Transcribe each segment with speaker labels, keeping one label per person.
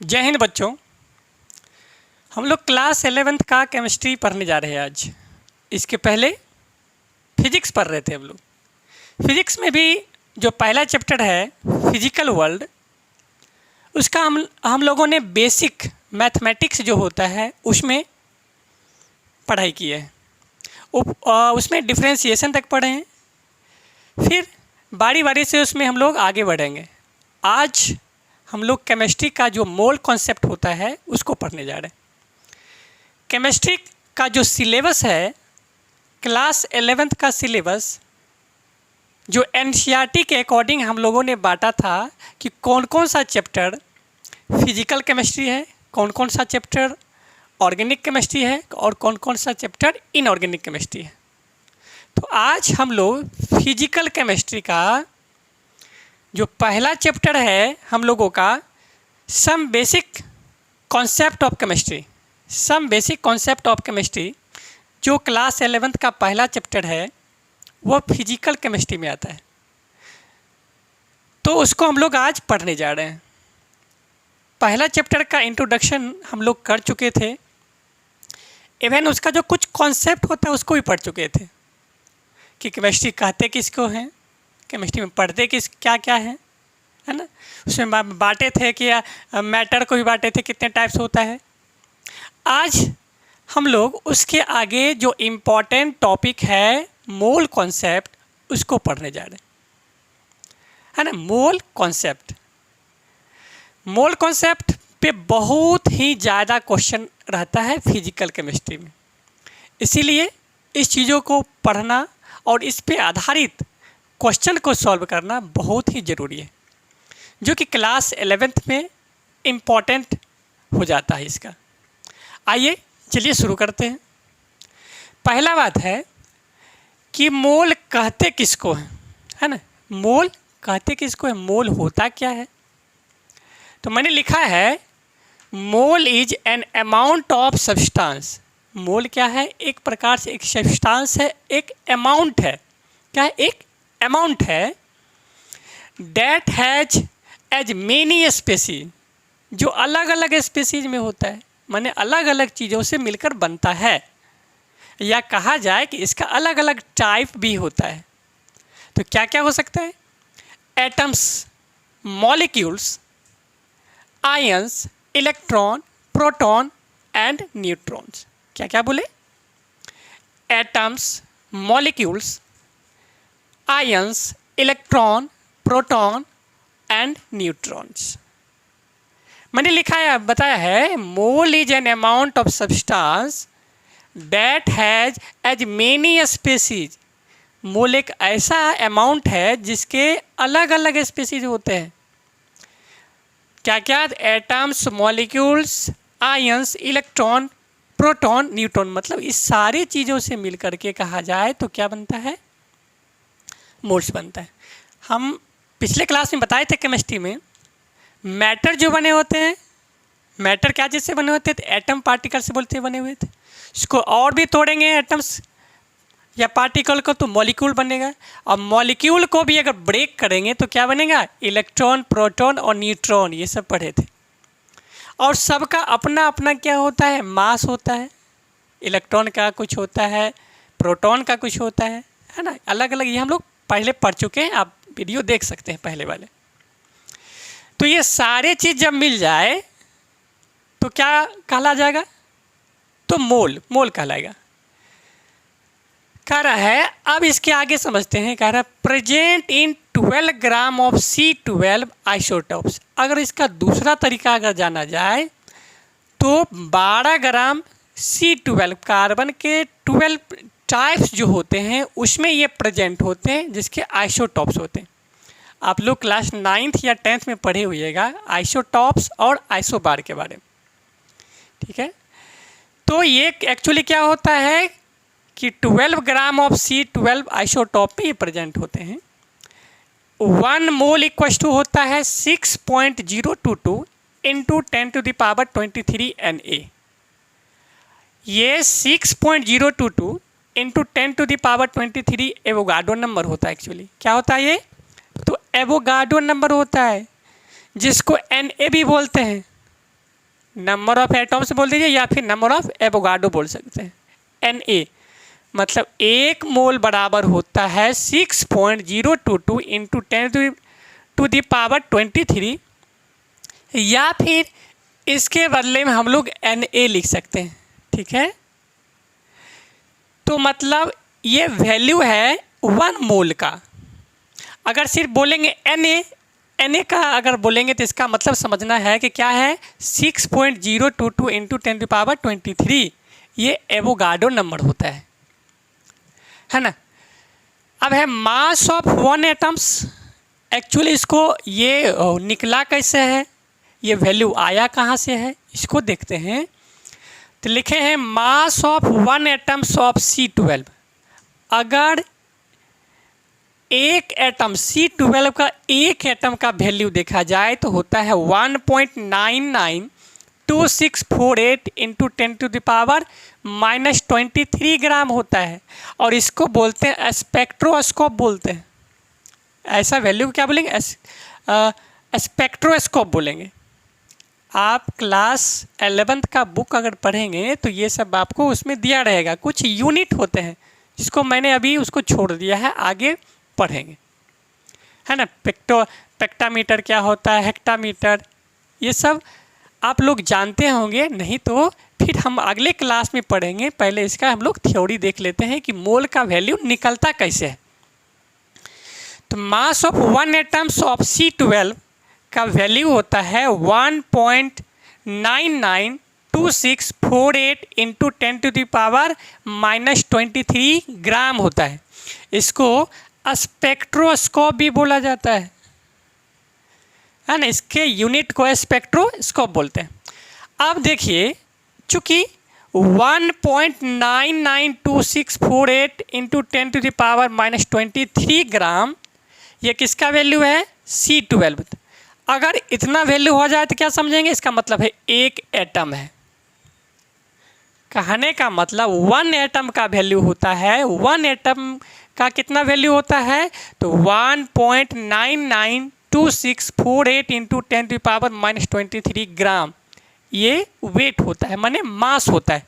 Speaker 1: जय हिंद बच्चों। हम लोग क्लास 11th का केमिस्ट्री पढ़ने जा रहे हैं आज। इसके पहले फिजिक्स पढ़ रहे थे हम लोग। फिजिक्स में भी जो पहला चैप्टर है फिजिकल वर्ल्ड, उसका हम लोगों ने बेसिक मैथमेटिक्स जो होता है उसमें पढ़ाई की है। उसमें डिफरेंशिएशन तक पढ़े हैं, फिर बारी बारी से उसमें हम लोग आगे बढ़ेंगे। आज हम लोग केमिस्ट्री का जो मोल कॉन्सेप्ट होता है उसको पढ़ने जा रहे हैं। केमिस्ट्री का जो सिलेबस है, क्लास 11th का सिलेबस जो एनसीईआरटी के अकॉर्डिंग हम लोगों ने बांटा था कि कौन कौन सा चैप्टर फिजिकल केमिस्ट्री है, कौन कौन सा चैप्टर ऑर्गेनिक केमिस्ट्री है और कौन कौन सा चैप्टर इनऑर्गेनिक केमिस्ट्री है। तो आज हम लोग फिजिकल केमिस्ट्री का जो पहला चैप्टर है हम लोगों का some basic concept of chemistry, जो क्लास 11th का पहला चैप्टर है वो फिजिकल केमिस्ट्री में आता है। तो उसको हम लोग आज पढ़ने जा रहे हैं। पहला चैप्टर का इंट्रोडक्शन हम लोग कर चुके थे, इवन उसका जो कुछ कॉन्सेप्ट होता है उसको भी पढ़ चुके थे कि केमिस्ट्री कहते किसको हैं, केमिस्ट्री में पढ़ते क्या क्या है ना। उसमें बांटे थे कि मैटर को भी बांटे थे कितने टाइप्स होता है। आज हम लोग उसके आगे जो इम्पोर्टेंट टॉपिक है मोल कॉन्सेप्ट, उसको पढ़ने जा रहे हैं, है ना। मोल कॉन्सेप्ट पे बहुत ही ज़्यादा क्वेश्चन रहता है फिजिकल केमिस्ट्री में, इसीलिए इस चीज़ों को पढ़ना और इस पे आधारित क्वेश्चन को सॉल्व करना बहुत ही ज़रूरी है, जो कि क्लास 11th में इम्पॉर्टेंट हो जाता है इसका। आइए चलिए शुरू करते हैं। पहला बात है कि मोल कहते किसको हैं, है ना। मोल कहते किसको है, मोल होता क्या है। तो मैंने लिखा है mole is an amount of substance. Mole क्या है, एक प्रकार से एक सब्सटेंस है, एक अमाउंट है। क्या है, एक अमाउंट है that has as many species, जो अलग अलग स्पेसीज में होता है, माने अलग अलग चीज़ों से मिलकर बनता है, या कहा जाए कि इसका अलग अलग टाइप भी होता है। तो क्या क्या हो सकता है, atoms, molecules, ions, electron, proton and neutrons. क्या क्या बोले, atoms, molecules, ions, electron, proton and neutrons. मैंने लिखा है, बताया है, mole is an amount of substance that has as many species. Mole एक ऐसा अमाउंट है जिसके अलग अलग स्पेसीज होते हैं। क्या क्या, atoms, molecules, ions, electron, proton, neutron, मतलब इस सारी चीज़ों से मिल करके कहा जाए तो क्या बनता है, मोल्स बनता है। हम पिछले क्लास में बताए थे केमिस्ट्री में मैटर जो बने होते हैं, मैटर क्या चीज़ से बने होते थे, एटम पार्टिकल से बोलते बने हुए थे। इसको और भी तोड़ेंगे एटम्स या पार्टिकल को तो मॉलिक्यूल बनेगा, और मॉलिक्यूल को भी अगर ब्रेक करेंगे तो क्या बनेगा, इलेक्ट्रॉन, प्रोटॉन और न्यूट्रॉन, ये सब पढ़े थे। और सबका अपना अपना क्या होता है, मास होता है। इलेक्ट्रॉन का कुछ होता है, प्रोटॉन का कुछ होता है ना, अलग अलग। ये हम लोग पहले पढ़ चुके हैं, आप वीडियो देख सकते हैं पहले वाले। तो ये सारे चीज़ जब मिल जाए तो क्या कहला जाएगा, तो मोल कहलाएगा। कह रहा है, अब इसके आगे समझते हैं। कह रहा है present in 12 gram of C12 isotopes. अगर इसका दूसरा तरीका अगर जाना जाए तो 12 ग्राम C12 कार्बन के 12 टाइप्स जो होते हैं उसमें ये प्रेजेंट होते हैं, जिसके आइसोटॉप्स होते हैं। आप लोग क्लास 9th या 10th में पढ़े हुइएगा आइसोटॉप्स और आइसोबार के बारे में, ठीक है। तो ये एक्चुअली क्या होता है कि 12 ग्राम ऑफ C12 आइसोटॉप में ये प्रेजेंट होते हैं। 1 मोल इक्वल टू होता है 6.022 इंटू 10⁻23 Na। ये 6.022 इंटू 10⁻23 एवोगाड्रो नंबर होता है। एक्चुअली क्या होता है ये, तो एवोगाड्रो नंबर होता है, जिसको Na भी बोलते हैं। नंबर ऑफ एटम्स बोल दीजिए या फिर नंबर ऑफ एवोगाड्रो बोल सकते हैं। Na मतलब 1 मोल बराबर होता है 6.022 इंटू 10⁻23, या फिर इसके बदले में हम लोग Na लिख सकते हैं। ठीक है, तो मतलब ये वैल्यू है 1 मोल का। अगर सिर्फ बोलेंगे Na का अगर बोलेंगे तो इसका मतलब समझना है कि क्या है 6.022 इंटू 10⁻23, ये एवोगाड्रो नंबर होता है ना। अब है मास ऑफ 1 एटम्स। एक्चुअली इसको ये निकला कैसे है, ये वैल्यू आया कहाँ से है, इसको देखते हैं। तो लिखे हैं mass of 1 atoms of C12। अगर एक एटम C12 का एक एटम का वैल्यू देखा जाए तो होता है 1.992648 इंटू 10⁻⁻23 ग्राम होता है, और इसको बोलते हैं स्पेक्ट्रोस्कोप बोलते हैं। ऐसा वैल्यू क्या बोलेंगे, स्पेक्ट्रोस्कोप बोलेंगे। आप क्लास 11th का बुक अगर पढ़ेंगे तो ये सब आपको उसमें दिया रहेगा, कुछ यूनिट होते हैं जिसको मैंने अभी उसको छोड़ दिया है, आगे पढ़ेंगे, है ना। पेक्टामीटर क्या होता है, हेक्टामीटर, ये सब आप लोग जानते होंगे, नहीं तो फिर हम अगले क्लास में पढ़ेंगे। पहले इसका हम लोग थ्योरी देख लेते हैं कि मोल का वैल्यू निकलता कैसे है। तो mass of 1 atoms of C12 का वैल्यू होता है 1.992648 इंटू 10⁻⁻23 ग्राम होता है। इसको स्पेक्ट्रोस्कोप भी बोला जाता है ना। इसके यूनिट को स्पेक्ट्रोस्कोप बोलते हैं। अब देखिए, चूँकि 1.992648 इंटू 10⁻⁻23 ग्राम ये किसका वैल्यू है, C12। अगर इतना वैल्यू हो जाए तो क्या समझेंगे, इसका मतलब है एक एटम है। कहने का मतलब 1 एटम का वैल्यू होता है, 1 एटम का कितना वैल्यू होता है, तो 1.992648 इंटू 10⁻⁻23 ग्राम ये वेट होता है, माने मास होता है।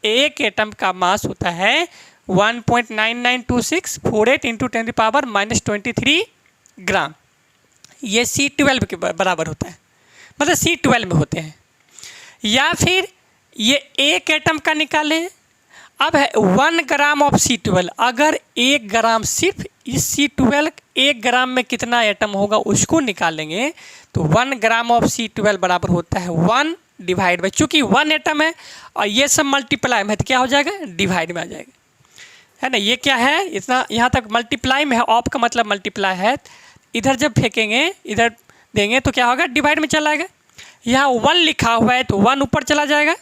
Speaker 1: एक एटम का मास होता है 1.992648 इंटू 10⁻⁻23 ग्राम। ये C12 के बराबर होता है, मतलब C12 में होते हैं। या फिर ये एक एटम का निकालें। अब है 1 ग्राम ऑफ C12। अगर 1 ग्राम, सिर्फ इस C12 1 ग्राम में कितना एटम होगा उसको निकालेंगे, तो 1 ग्राम ऑफ C12 बराबर होता है 1 डिवाइड बाई, चूँकि 1 एटम है और ये सब मल्टीप्लाई में है तो क्या हो जाएगा, डिवाइड में आ जाएगा, है ना। ये क्या है, इतना यहाँ तक मल्टीप्लाई में है, ऑफ का मतलब मल्टीप्लाई है। इधर जब फेंकेंगे, इधर देंगे तो क्या होगा, डिवाइड में चला जाएगा। यहाँ 1 लिखा हुआ है तो 1 ऊपर चला जाएगा,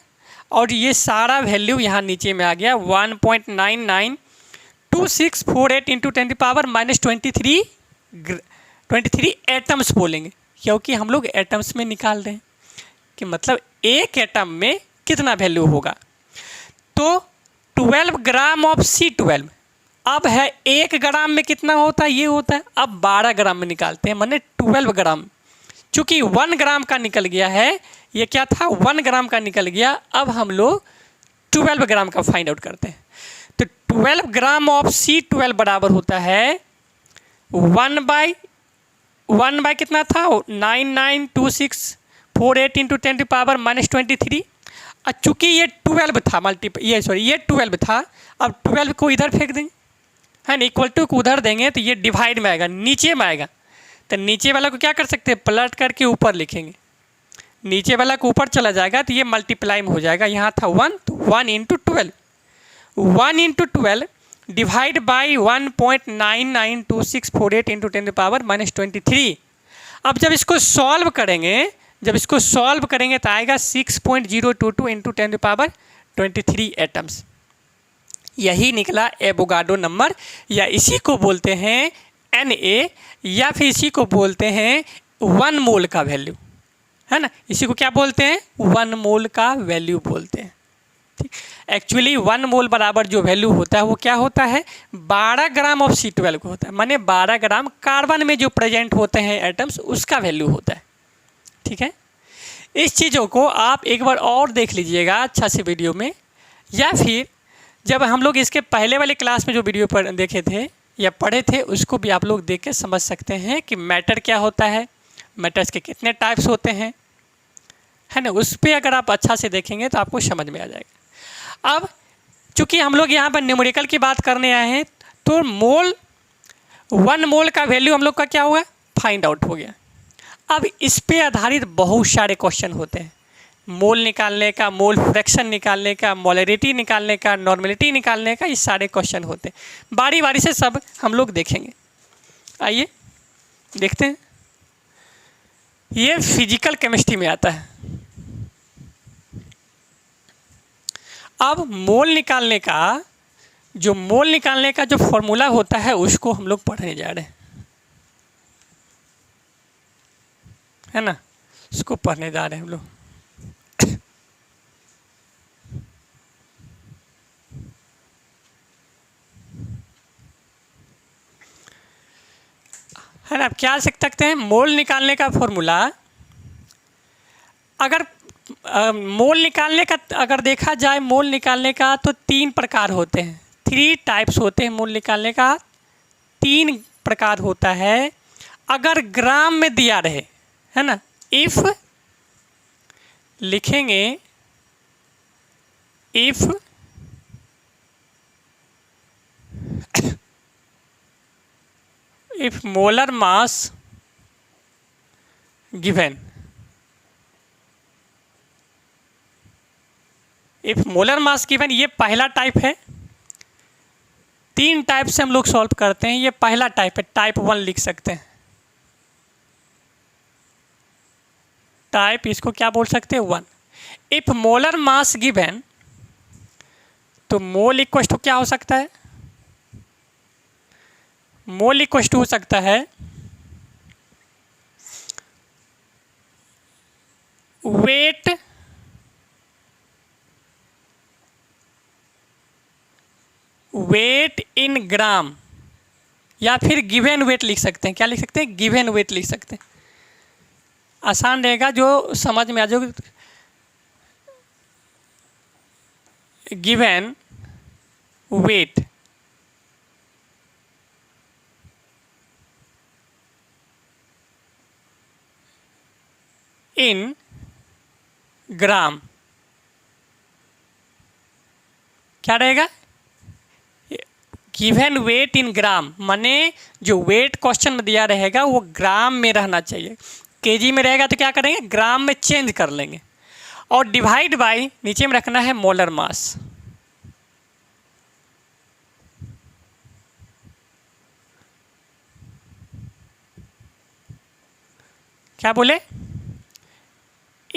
Speaker 1: और ये सारा वैल्यू यहाँ नीचे में आ गया 1.992648 इंटू 10⁻⁻23 एटम्स बोलेंगे, क्योंकि हम लोग एटम्स में निकाल रहे हैं कि मतलब एक एटम में कितना वैल्यू होगा। तो 12 ग्राम ऑफ C12। अब है 1 ग्राम में कितना होता है, ये होता है। अब 12 ग्राम में निकालते हैं, माने 12 ग्राम। चूँकि 1 ग्राम का निकल गया है, ये क्या था, 1 ग्राम का निकल गया। अब हम लोग 12 ग्राम का फाइंड आउट करते हैं। तो 12 ग्राम ऑफ C12 बराबर होता है 1 बाई कितना था, 992648 इंटू 10⁻⁻23। और चूँकि ये 12 था, ये 12 था। अब 12 को इधर फेंक देंगे, है ना, इक्वल टू को उधर देंगे तो ये डिवाइड में आएगा, नीचे में आएगा। तो नीचे वाला को क्या कर सकते हैं, पलट करके ऊपर लिखेंगे। नीचे वाला को ऊपर चला जाएगा तो ये मल्टीप्लाई में हो जाएगा। यहाँ था 1, तो 1 into 12, 1 into 12 divide by 1.992648 into 10⁻⁻23। अब जब इसको सॉल्व करेंगे, तो आएगा 6.022 इंटू 10⁻23 एटम्स। यही निकला एवोगाड्रो नंबर, या इसी को बोलते हैं Na, या फिर इसी को बोलते हैं 1 मोल का वैल्यू, है ना। इसी को क्या बोलते हैं, 1 मोल का वैल्यू बोलते हैं। ठीक, एक्चुअली 1 मोल बराबर जो वैल्यू होता है वो क्या होता है, 12 ग्राम ऑफ C12 को होता है, माने 12 ग्राम कार्बन में जो प्रेजेंट होते हैं एटम्स, उसका वैल्यू होता है। ठीक है, इस चीज़ों को आप एक बार और देख लीजिएगा अच्छा से वीडियो में, या फिर जब हम लोग इसके पहले वाले क्लास में जो वीडियो पर देखे थे या पढ़े थे उसको भी आप लोग देख के समझ सकते हैं कि मैटर क्या होता है, मैटर्स के कितने टाइप्स होते हैं, है ना। उस पर अगर आप अच्छा से देखेंगे तो आपको समझ में आ जाएगा। अब चूँकि हम लोग यहाँ पर न्यूमेरिकल की बात करने आए हैं तो मोल, 1 मोल का वैल्यू हम लोग का क्या हुआ, फाइंड आउट हो गया। अब इस पे आधारित बहुत सारे क्वेश्चन होते हैं, मोल निकालने का, मोल फ्रैक्शन निकालने का, मोलरिटी निकालने का, नॉर्मेलिटी निकालने का, ये सारे क्वेश्चन होते हैं। बारी बारी से सब हम लोग देखेंगे। आइए देखते हैं। ये फिजिकल केमिस्ट्री में आता है। अब मोल निकालने का जो फॉर्मूला होता है उसको हम लोग पढ़ने जा रहे हैं, है ना, उसको पढ़ने जा रहे हैं हम लोग। है ना, आप क्या सीख सकते हैं, मोल निकालने का फॉर्मूला। अगर मोल निकालने का अगर देखा जाए, मोल निकालने का तो 3 प्रकार होते हैं, 3 टाइप्स होते हैं मोल निकालने का, 3 प्रकार होता है। अगर ग्राम में दिया रहे, है ना, इफ लिखेंगे, if if molar mass given, if molar mass given, ये पहला टाइप है। 3 टाइप से हम लोग सॉल्व करते हैं, ये पहला टाइप है, टाइप 1 लिख सकते हैं। टाइप इसको क्या बोल सकते हैं, 1। इफ मोलर मास गिवन, तो मोल इक्वल टू क्या हो सकता है, मोल इक्वल टू हो सकता है वेट इन ग्राम, या फिर गिवन वेट लिख सकते हैं। क्या लिख सकते हैं, गिवन वेट लिख सकते हैं, आसान रहेगा, जो समझ में आ जाएगा। गिवन वेट इन ग्राम, क्या रहेगा, गिवन वेट इन ग्राम, माने जो वेट क्वेश्चन में दिया रहेगा वो ग्राम में रहना चाहिए। केजी में रहेगा तो क्या करेंगे, ग्राम में चेंज कर लेंगे, और डिवाइड बाय नीचे में रखना है मोलर मास। क्या बोले,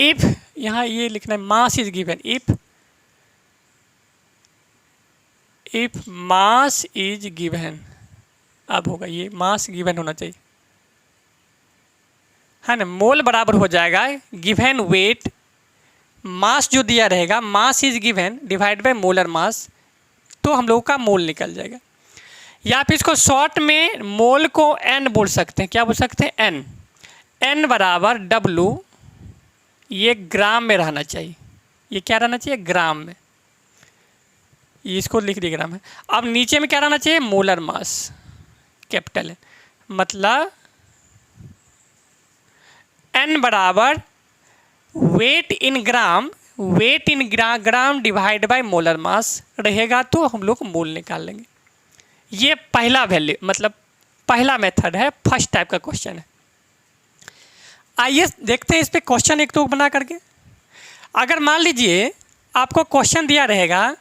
Speaker 1: इफ, यहाँ ये लिखना है mass is given, if mass is given, अब होगा ये मास गिवन होना चाहिए, है ना। मोल बराबर हो जाएगा गिवन वेट, मास जो दिया रहेगा, mass is given divide by molar मास, तो हम लोगों का मोल निकल जाएगा। या फिर इसको शॉर्ट में मोल को एन बोल सकते हैं, क्या बोल सकते हैं, एन। एन बराबर डब्लू, ये ग्राम में रहना चाहिए, ये क्या रहना चाहिए, ग्राम में, इसको लिख दिए ग्राम में। अब नीचे में क्या रहना चाहिए, मोलर मास, कैपिटल है, मतलब एन बराबर weight in gram, weight in gram divide by molar mass रहेगा, तो हम लोग मोल निकाल लेंगे। ये पहला वैल्यू, मतलब पहला मेथड है, फर्स्ट टाइप का क्वेश्चन है। आइए देखते हैं इस पे क्वेश्चन एक तो बना करके। अगर मान लीजिए आपको क्वेश्चन दिया रहेगा,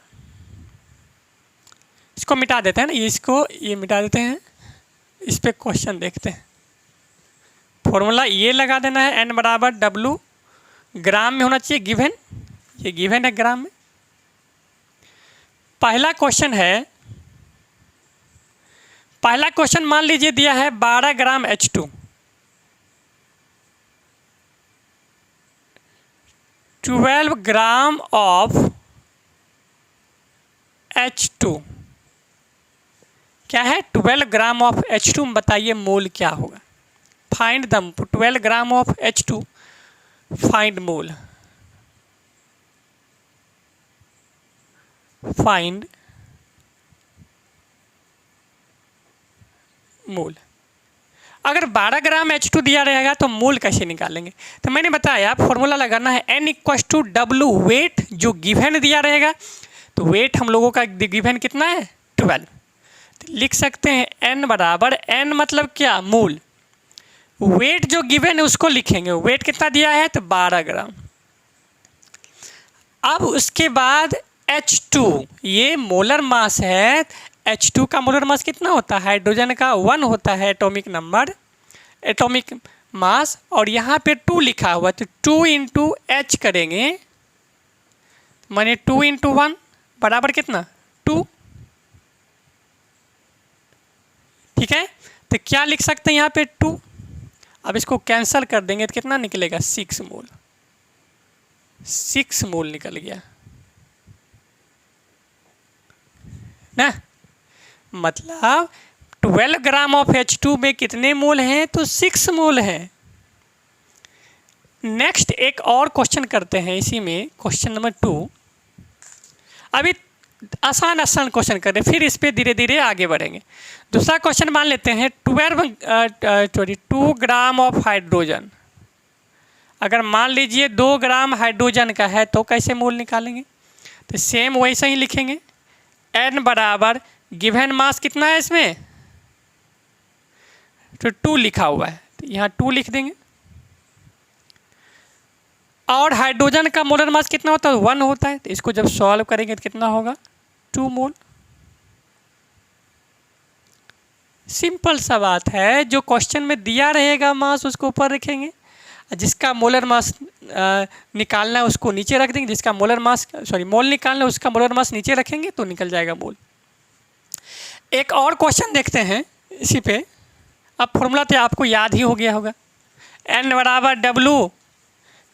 Speaker 1: इसको मिटा देते हैं ना, इसको ये मिटा देते हैं, इस पे क्वेश्चन देखते हैं। फॉर्मूला ये लगा देना है, एन बराबर डब्लू, ग्राम में होना चाहिए गिवन, ये गिवन है ग्राम में। पहला क्वेश्चन है, पहला क्वेश्चन मान लीजिए दिया है 12 ग्राम H2, 12 ग्राम ऑफ H2, क्या है, 12 ग्राम ऑफ H2, बताइए मोल क्या होगा। Find the 12 gram of H2, find mole, find mole. अगर 12 ग्राम H2 दिया रहेगा तो मोल कैसे निकालेंगे? तो मैंने बताया फॉर्मूला लगाना है N=W वेट जो गिवन दिया रहेगा। तो वेट हम लोगों का गिवन कितना है 12। तो लिख सकते हैं N बराबर, N मतलब क्या मोल, वेट जो गिवन है उसको लिखेंगे। वेट कितना दिया है तो 12 ग्राम। अब उसके बाद H2 ये मोलर मास है। H2 का मोलर मास कितना होता है? हाइड्रोजन का 1 होता है एटॉमिक नंबर, एटॉमिक मास, और यहाँ पे 2 लिखा हुआ है तो 2 इंटू H करेंगे, माने 2 इंटू 1 बराबर कितना 2। ठीक है, तो क्या लिख सकते हैं यहाँ पे 2। अब इसको कैंसिल कर देंगे तो कितना निकलेगा 6 मोल, 6 मोल निकल गया ना। मतलब 12 ग्राम ऑफ H2 में कितने मोल हैं तो 6 मोल हैं। नेक्स्ट एक और क्वेश्चन करते हैं इसी में, क्वेश्चन नंबर 2। अभी आसान आसान क्वेश्चन कर रहे हैं, फिर इस पे धीरे धीरे आगे बढ़ेंगे। दूसरा क्वेश्चन मान लेते हैं 2 ग्राम ऑफ हाइड्रोजन। अगर मान लीजिए 2 ग्राम हाइड्रोजन का है तो कैसे मोल निकालेंगे? तो सेम वैसे ही लिखेंगे। N बराबर गिवन मास कितना है इसमें तो 2 लिखा हुआ है, तो यहाँ 2 लिख देंगे। और हाइड्रोजन का मोलर मास कितना होता है 1 होता है, तो इसको जब सॉल्व करेंगे तो कितना होगा 2 मोल। सिंपल सा बात है, जो क्वेश्चन में दिया रहेगा मास उसको ऊपर रखेंगे, जिसका मोलर मास निकालना है उसको नीचे रख देंगे, जिसका मोलर मास मोल निकालना है उसका मोलर मास नीचे रखेंगे तो निकल जाएगा मोल। एक और क्वेश्चन देखते हैं इसी पे। अब फॉर्मूला तो आपको याद ही हो गया होगा, N बराबर W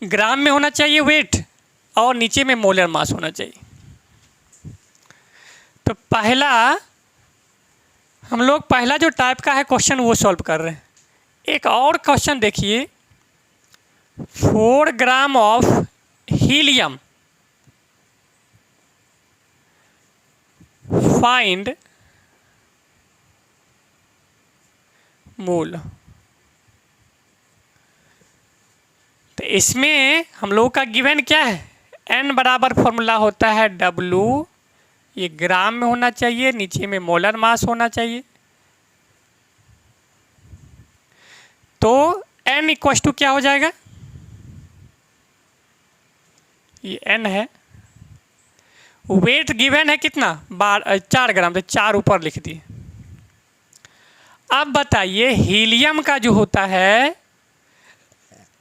Speaker 1: ग्राम में होना चाहिए वेट और नीचे में मोलर मास होना चाहिए। तो हम लोग पहला जो टाइप का है क्वेश्चन वो सॉल्व कर रहे हैं। एक और क्वेश्चन देखिए, 4 ग्राम ऑफ हीलियम फाइंड मोल। तो इसमें हम लोग का गिवन क्या है, N बराबर फॉर्मूला होता है W, ये ग्राम में होना चाहिए, नीचे में मोलर मास होना चाहिए। तो N इक्वस टू क्या हो जाएगा, ये N है, वेट गिवन है कितना 4 ग्राम, तो 4 ऊपर लिख दिए। अब बताइए हीलियम का जो होता है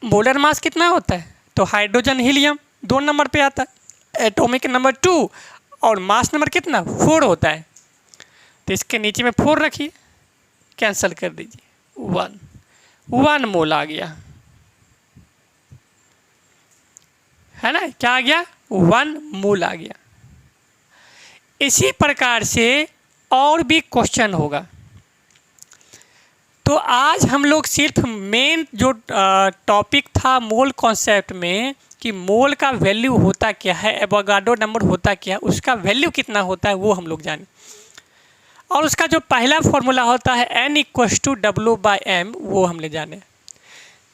Speaker 1: मोलर मास कितना होता है, तो हाइड्रोजन हीलियम 2 नंबर पे आता है, एटॉमिक नंबर 2 और मास नंबर कितना 4 होता है। तो इसके नीचे में 4 रखिए, कैंसिल कर दीजिए, 1 मोल आ गया है ना। क्या आ गया 1 मोल आ गया। इसी प्रकार से और भी क्वेश्चन होगा। तो आज हम लोग सिर्फ मेन जो टॉपिक था मोल कॉन्सेप्ट में कि मोल का वैल्यू होता क्या है, एवोगाड्रो नंबर होता क्या है, उसका वैल्यू कितना होता है वो हम लोग जाने, और उसका जो पहला फॉर्मूला होता है N=W/m वो हमने जाने।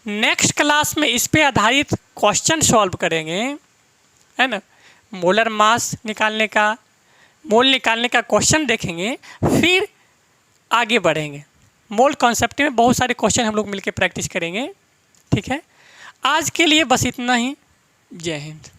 Speaker 1: नेक्स्ट क्लास में इस पे आधारित क्वेश्चन सॉल्व करेंगे, है ना। मोलर मास निकालने का, मोल निकालने का क्वेश्चन देखेंगे, फिर आगे बढ़ेंगे। मोल कॉन्सेप्ट में बहुत सारे क्वेश्चन हम लोग मिलकर प्रैक्टिस करेंगे। ठीक है, आज के लिए बस इतना ही। जय हिंद।